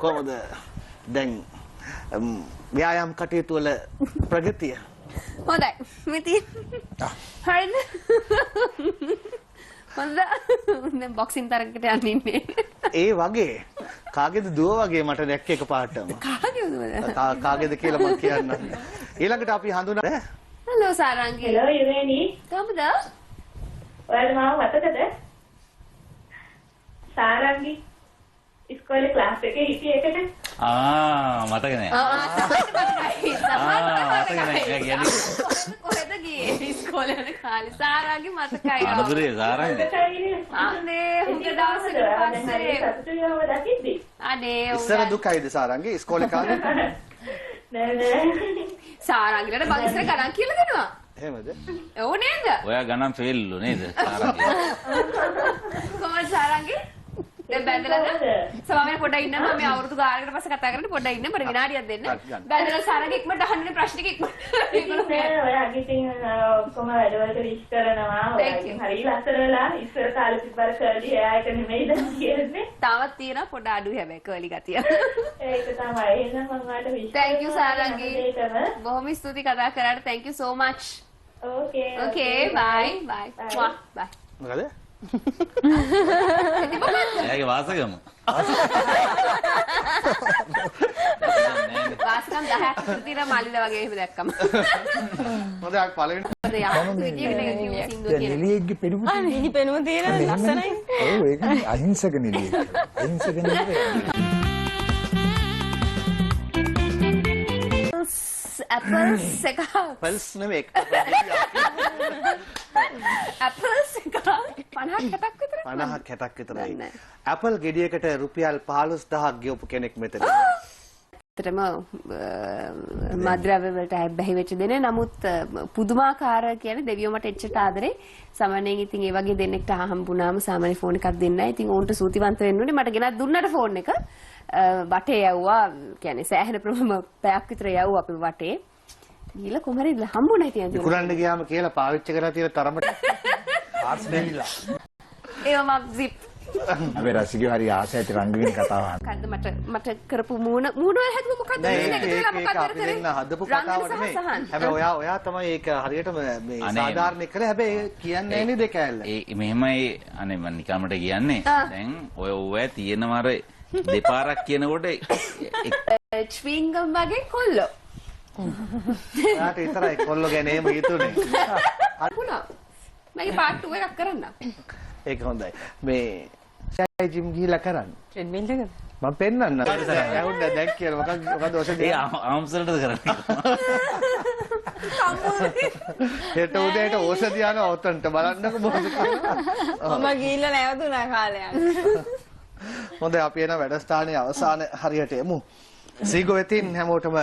කොහොමද දැන් ව්‍යායාම් කටයුතු වල ප්‍රගතිය? හොඳයි. මිති. හරිද? හොඳ. දැන් බොක්සින් තරගකට යන්න ඉන්නේ. ඒ වගේ කාගේද දුව වගේ මට දැක්ක එක පාටම. කාගේද කියලා මම කියන්නම්. ඊළඟට අපි හඳුනන හලෝ සාරංගි. හෙලෝ යුවේනි. කොහමද? ඔයාලට මාව මතකද? සාරංගි ඉස්කෝලේ ක්ලාස් එකේ හිටිය එකට. මතක නෑ. කොහෙද ගියේ ඉස්කෝලේ යන කාලේ සාරංගි මතකයි. අනුදුරේ සාරංගි. අනේ හුඟ දවසකට පස්සේ සතුටුයව දකිද්දි. අනේ ඉස්සර දුකයිද සාරංගි ඉස්කෝලේ කාලේ? නෑ. සාරංගිලට මම ඉස්සර ගණන් කියලා දෙනවා. එහෙමද? ඔව් නේද? ඔයා ගණන් ෆේල්ලු නේද සාරංගි? කොහමද සාරංගි? දැන් බැඳලාද? සමහරවිට පොඩ්ඩක් ඉන්න මම මේ අවුරුදු ගානකට පස්සේ කතා කරන්නේ පොඩ්ඩක් ඉන්න මට විනාඩියක් දෙන්න. බැඳලා සාරංගි ඉක්මනට අහන්නේ ප්‍රශ්න ටික ඉක්මනට. නෑ ඔයාගේ ඉතින් ඔක්කොම වැඩවලට විශ් කරනවා. ඔයාගේ හරි ලස්සන වෙලා ඉස්සර කාලේ තිබ්බර කර්ලි එයා එක නෙමෙයිද කියන්නේ. තාමත් තියෙනවා පොඩ අඩුයි හැබැයි කර්ලි ගතිය. ඒක තමයි. එහෙනම් මම ඔයාලට විශ් කරනවා. Thank you සාරංගි. බොහොම ස්තුතියි කතා කරාට. Thank you so much. Okay bye bye. Bye. මොකද? එයාගේ වාසගම. වාසකම් 10ක් විතර තියෙන මල්ලිලා වගේ එහෙම දැක්කම. හොඳයි අපි පළවෙනි නිලියෙක්ගේ පෙනුම නිලි පෙනුම තියෙන ලස්සනයි. ඔව් ඒක අහිංසක නිලියෙක්. අහිංසක නිලියෙක්. apples එක පල්ස් නෙමෙයි. apples එක 50ක් 60ක් විතර 50ක් 60ක් විතරයි. ඇපල් ගෙඩියකට රුපියල් 15000ක් ගෙවපු කෙනෙක් මෙතන. ඇත්තටම මද්ද්‍රව්‍ය වලට බැහැ වෙච්ච දෙනේ. නමුත් පුදුමාකාර කියන්නේ දෙවියෝ මට එච්චට ආදරේ. සාමාන්‍යයෙන් ඉතින් ඒ වගේ දෙන්නෙක්ට හම්බුනාම සාමාන්‍ය ෆෝන් එකක් දෙන්නයි. ඉතින් ඕන්ට සූතිවන්ත වෙන්න ඕනේ. මට ගෙනත් දුන්නට ෆෝන් එක වටේ යවුවා. කියන්නේ සෑහෙන ප්‍රමාණ පැයක් විතර යවුවා අපි වටේ. ගිහලා කොහමද හම්බුනේ ඉතින්. විකුණන්න ගියාම කියලා පාවිච්චි කරලා තියෙන තරමට පාර්ස් දෙවිලා. ඒවම zip. අපේ රසිකයෝ හරි ආසයිට රංගගෙන කතාව අහන්න. මට කරපු මූණ වල හැදුව මොකද්ද මේ කියලා මොකද්ද කරේ? හදපු කතාව නෙමෙයි. හැබැයි ඔයා තමයි ඒක හරියටම මේ සාධාරණ කරේ. හැබැයි කියන්නේ නෑනේ දෙක ඇල්ල. ඒ මෙහෙමයි අනේ මම නිකම්මට කියන්නේ. දැන් ඔය ඔය තියෙනවර දෙපාරක් කියනකොට chewing gum වගේ කොල්ලෝ. ඔයාට විතරයි කොල්ලෝ ගැන එහෙම හිතුනේ. හරිුණා. මගේ part 2 එකක් කරන්න. ඒක හොඳයි. මේ සයි ජිම් ගිහිලා කරන්න. ට්‍රෙඩ්මිල් එකද? මම පෙන්නන්න. ඇහුන්න දැන් කියලා මොකද ඔසෙන් ඒ ආම්සලටද කරන්නේ? හෙට උදේට ඕසදිය යනවා ඔතනට බලන්නකො මොකද මම ගිහිල්ලා නැවතුණා කාලයක්. හොඳයි අපි එන වැඩසටහනේ අවසාන හරියට යමු. සීගෝ වෙතින් හැමෝටම